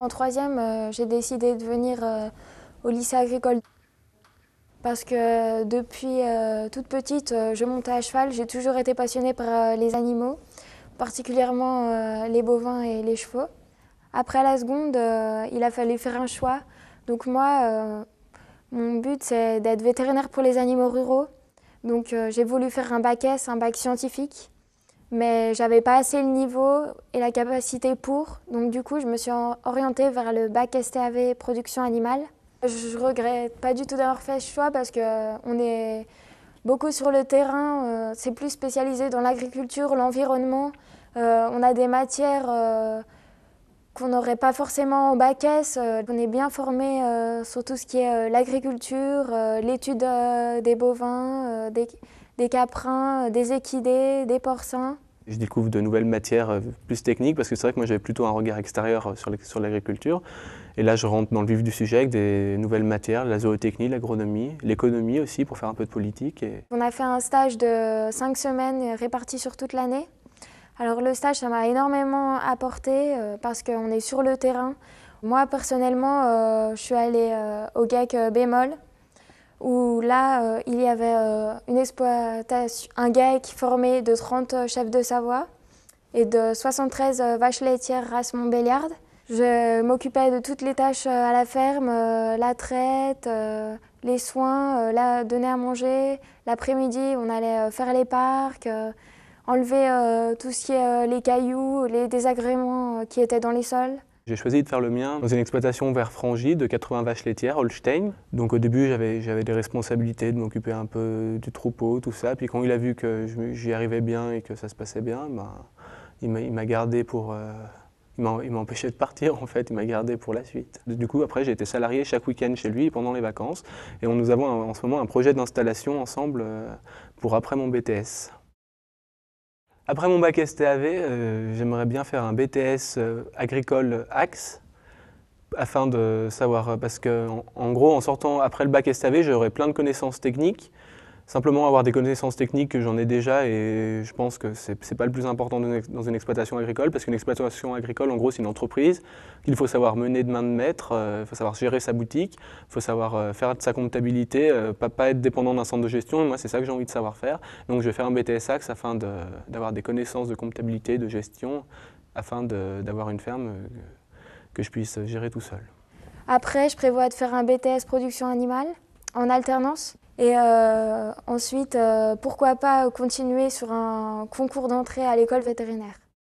En troisième, j'ai décidé de venir au lycée agricole parce que depuis toute petite, je montais à cheval. J'ai toujours été passionnée par les animaux, particulièrement les bovins et les chevaux. Après la seconde, il a fallu faire un choix. Donc moi, mon but, c'est d'être vétérinaire pour les animaux ruraux. Donc j'ai voulu faire un bac S, un bac scientifique. Mais j'avais pas assez le niveau et la capacité pour. Donc du coup, je me suis orientée vers le bac STAV production animale. Je regrette pas du tout d'avoir fait ce choix parce qu'on est beaucoup sur le terrain. C'est plus spécialisé dans l'agriculture, l'environnement. On a des matières qu'on n'aurait pas forcément au bac S. On est bien formé sur tout ce qui est l'agriculture, l'étude des bovins, des caprins, des équidés, des porcins. Je découvre de nouvelles matières plus techniques parce que c'est vrai que moi j'avais plutôt un regard extérieur sur l'agriculture. Et là je rentre dans le vif du sujet avec des nouvelles matières, la zootechnie, l'agronomie, l'économie aussi pour faire un peu de politique. On a fait un stage de 5 semaines réparti sur toute l'année. Alors le stage ça m'a énormément apporté parce qu'on est sur le terrain. Moi personnellement je suis allée au GEC Bémol, où là, il y avait une exploitation, un GEC formé de 30 chefs de Savoie et de 73 vaches laitières race Montbéliarde. Je m'occupais de toutes les tâches à la ferme, la traite, les soins, donner à manger. L'après-midi, on allait faire les parcs, enlever tout ce qui est les cailloux, les désagréments qui étaient dans les sols. J'ai choisi de faire le mien dans une exploitation vers Frangy de 80 vaches laitières, Holstein. Donc au début, j'avais des responsabilités de m'occuper un peu du troupeau, tout ça. Puis quand il a vu que j'y arrivais bien et que ça se passait bien, il m'a gardé pour... il m'a empêché de partir en fait, il m'a gardé pour la suite. Du coup, après, j'ai été salarié chaque week-end chez lui pendant les vacances. Et nous avons en ce moment un projet d'installation ensemble pour après mon BTS. Après mon bac STAV, j'aimerais bien faire un BTS agricole Axe afin de savoir, parce qu'en gros, en sortant après le bac STAV, j'aurais plein de connaissances techniques. Simplement avoir des connaissances techniques que j'en ai déjà et je pense que c'est pas le plus important dans une exploitation agricole parce qu'une exploitation agricole, en gros, c'est une entreprise qu'il faut savoir mener de main de maître, il faut savoir gérer sa boutique, il faut savoir faire de sa comptabilité, pas être dépendant d'un centre de gestion. Et moi, c'est ça que j'ai envie de savoir faire. Donc, je vais faire un BTS Axe afin d'avoir des connaissances de comptabilité, de gestion, afin d'avoir une ferme que je puisse gérer tout seul. Après, je prévois de faire un BTS production animale en alternance. Et ensuite, pourquoi pas continuer sur un concours d'entrée à l'école vétérinaire.